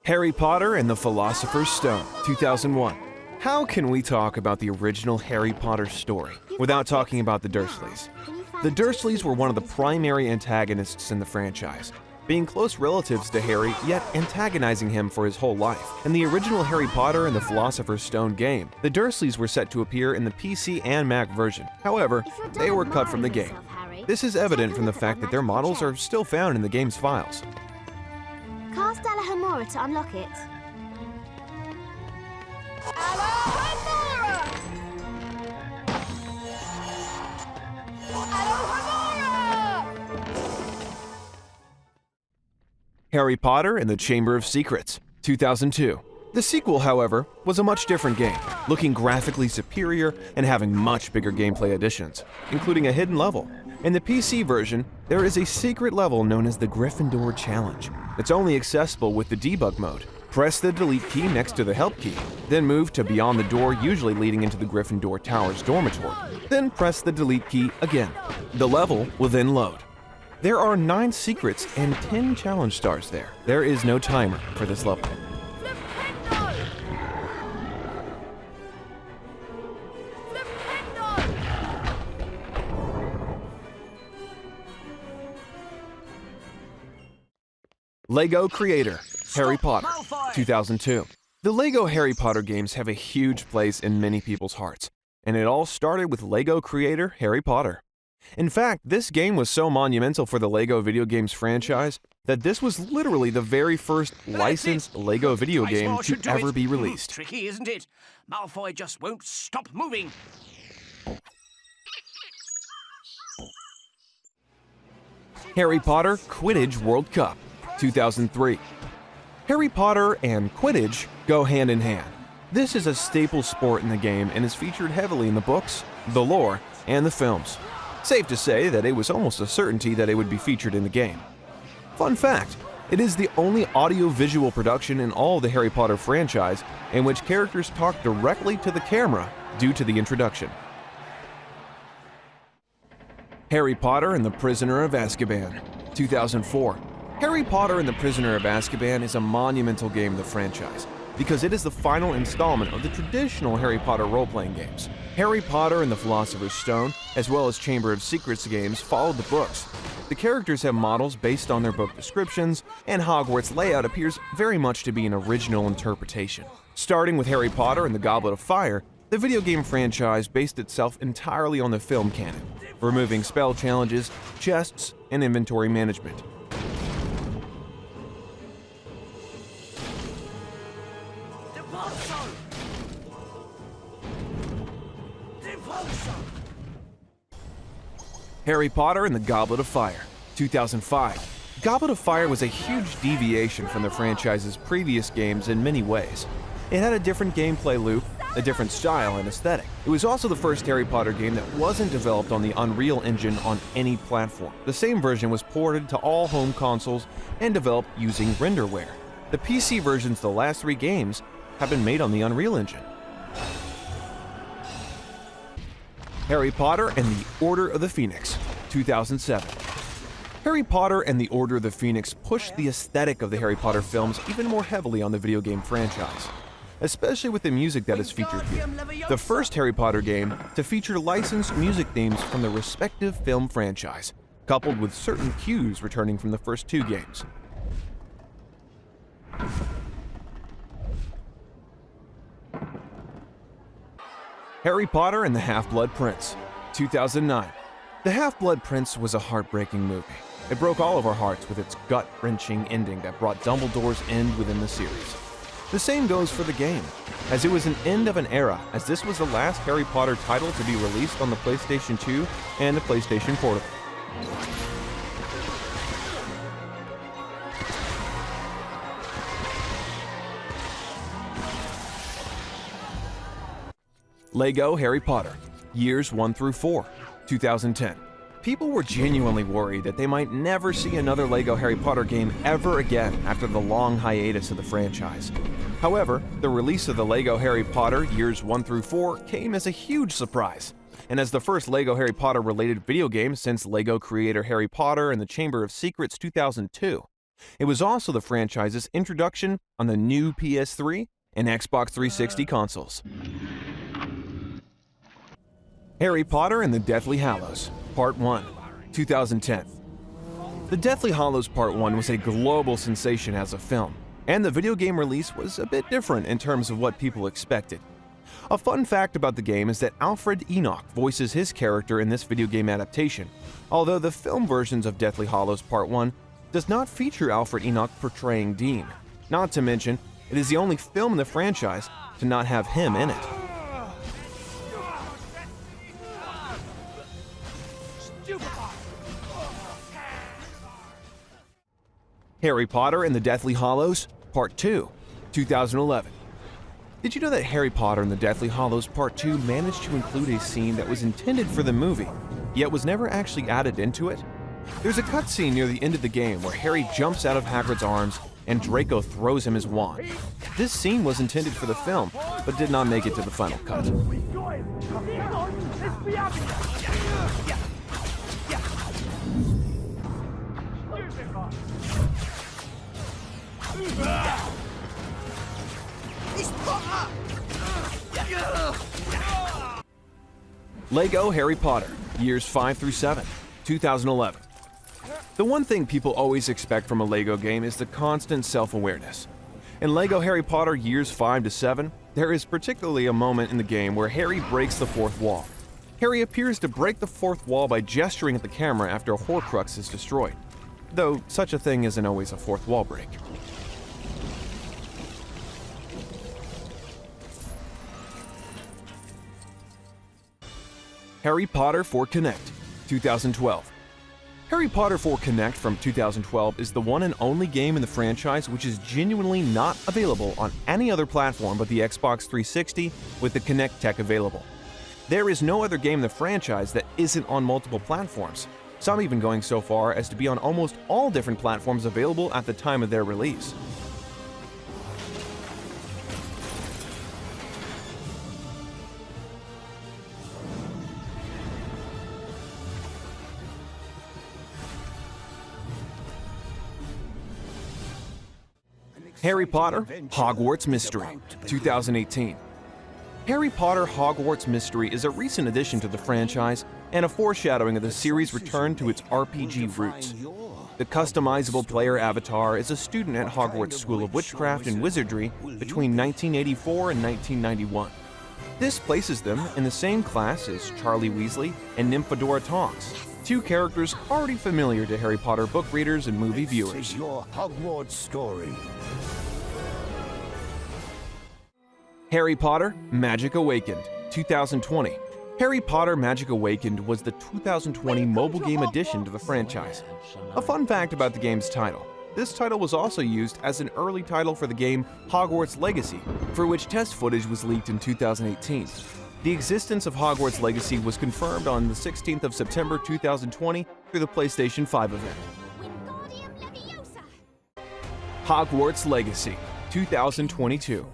Harry Potter and the Philosopher's Stone, 2001. How can we talk about the original Harry Potter story without talking about the Dursleys? The Dursleys were one of the primary antagonists in the franchise, being close relatives to Harry, yet antagonizing him for his whole life. In the original Harry Potter and the Philosopher's Stone game, the Dursleys were set to appear in the PC and Mac version. However, they were cut from the game. This is evident from the fact that their models are still found in the game's files. Cast Alohomora to unlock it. Alohomora! Alohomora! Harry Potter and the Chamber of Secrets, 2002. The sequel, however, was a much different game, looking graphically superior and having much bigger gameplay additions, including a hidden level. In the PC version, there is a secret level known as the Gryffindor Challenge. It's only accessible with the debug mode. Press the delete key next to the help key, then move to beyond the door usually leading into the Gryffindor Tower's dormitory. Then press the delete key again. The level will then load. There are 9 secrets and 10 challenge stars there. There is no timer for this level. Lego creator, Harry Potter, 2002. The Lego Harry Potter games have a huge place in many people's hearts, and it all started with Lego creator Harry Potter. In fact, this game was so monumental for the Lego video games franchise that this was literally the very first licensed Lego video game to ever be released. Tricky, isn't it? Malfoy just won't stop moving. Harry Potter Quidditch World Cup, 2003. Harry Potter and Quidditch go hand in hand. This is a staple sport in the game and is featured heavily in the books, the lore, and the films. Safe to say that it was almost a certainty that it would be featured in the game. Fun fact, it is the only audio-visual production in all of the Harry Potter franchise in which characters talk directly to the camera due to the introduction. Harry Potter and the Prisoner of Azkaban, 2004. Harry Potter and the Prisoner of Azkaban is a monumental game of the franchise because it is the final installment of the traditional Harry Potter role-playing games. Harry Potter and the Philosopher's Stone, as well as Chamber of Secrets games, followed the books. The characters have models based on their book descriptions, and Hogwarts layout appears very much to be an original interpretation. Starting with Harry Potter and the Goblet of Fire, the video game franchise based itself entirely on the film canon, removing spell challenges, chests, and inventory management. Harry Potter and the Goblet of Fire, 2005. Goblet of Fire was a huge deviation from the franchise's previous games in many ways. It had a different gameplay loop, a different style and aesthetic. It was also the first Harry Potter game that wasn't developed on the Unreal Engine on any platform. The same version was ported to all home consoles and developed using renderware. The PC versions of the last 3 games have been made on the Unreal Engine. Harry Potter and the Order of the Phoenix, 2007. Harry Potter and the Order of the Phoenix pushed the aesthetic of the Harry Potter films even more heavily on the video game franchise, especially with the music that is featured here. The first Harry Potter game to feature licensed music themes from the respective film franchise, coupled with certain cues returning from the first 2 games. Harry Potter and the Half-Blood Prince, 2009. The Half-Blood Prince was a heartbreaking movie. It broke all of our hearts with its gut-wrenching ending that brought Dumbledore's end within the series. The same goes for the game, as it was an end of an era, as this was the last Harry Potter title to be released on the PlayStation 2 and the PlayStation Portable. Lego Harry Potter, years 1 through 4, 2010. People were genuinely worried that they might never see another Lego Harry Potter game ever again after the long hiatus of the franchise. However, the release of the Lego Harry Potter years 1 through 4 came as a huge surprise, and as the first Lego Harry Potter related video game since Lego creator Harry Potter and the Chamber of Secrets 2002. It was also the franchise's introduction on the new PS3 and Xbox 360 consoles. Harry Potter and the Deathly Hallows, Part 1, 2010. The Deathly Hallows Part 1 was a global sensation as a film, and the video game release was a bit different in terms of what people expected. A fun fact about the game is that Alfred Enoch voices his character in this video game adaptation, although the film versions of Deathly Hallows Part 1 does not feature Alfred Enoch portraying Dean. Not to mention, it is the only film in the franchise to not have him in it. Harry Potter and the Deathly Hallows, Part 2, 2011. Did you know that Harry Potter and the Deathly Hallows Part 2 managed to include a scene that was intended for the movie, yet was never actually added into it? There's a cutscene near the end of the game where Harry jumps out of Hagrid's arms and Draco throws him his wand. This scene was intended for the film, but did not make it to the final cut. Lego Harry Potter, years 5 through 7, 2011. The one thing people always expect from a Lego game is the constant self-awareness. In Lego Harry Potter years 5 to 7, there is particularly a moment in the game where Harry breaks the fourth wall. Harry appears to break the fourth wall by gesturing at the camera after a Horcrux is destroyed, though such a thing isn't always a fourth wall break. Harry Potter for Kinect, 2012. Harry Potter for Kinect from 2012 is the one and only game in the franchise which is genuinely not available on any other platform but the Xbox 360 with the Kinect tech available. There is no other game in the franchise that isn't on multiple platforms, some even going so far as to be on almost all different platforms available at the time of their release. Harry Potter Hogwarts Mystery, 2018. Harry Potter Hogwarts Mystery is a recent addition to the franchise and a foreshadowing of the series' return to its RPG roots. The customizable player avatar is a student at Hogwarts School of Witchcraft and Wizardry between 1984 and 1991. This places them in the same class as Charlie Weasley and Nymphadora Tonks, two characters already familiar to Harry Potter book readers and movie viewers. This is your Hogwarts story. Harry Potter Magic Awakened, 2020. Harry Potter Magic Awakened was the 2020 mobile game addition to the franchise. A fun fact about the game's title: this title was also used as an early title for the game Hogwarts Legacy, for which test footage was leaked in 2018. The existence of Hogwarts Legacy was confirmed on the 16th of September 2020 through the PlayStation 5 event. Hogwarts Legacy, 2022.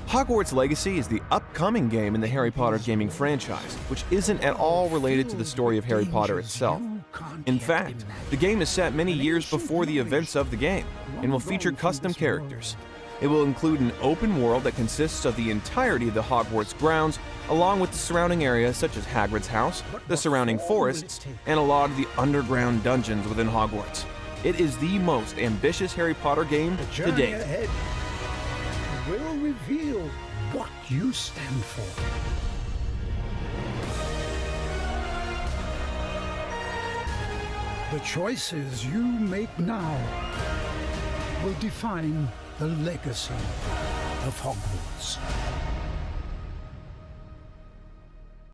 Hogwarts Legacy is the upcoming game in the Harry Potter gaming franchise, which isn't at all related to the story of Harry Potter itself. In fact, the game is set many years before the events of the game, and will feature custom characters. It will include an open world that consists of the entirety of the Hogwarts grounds, along with the surrounding areas such as Hagrid's house, the surrounding forests, and a lot of the underground dungeons within Hogwarts. It is the most ambitious Harry Potter game to date. Will reveal what you stand for. The choices you make now will define the legacy of Hogwarts.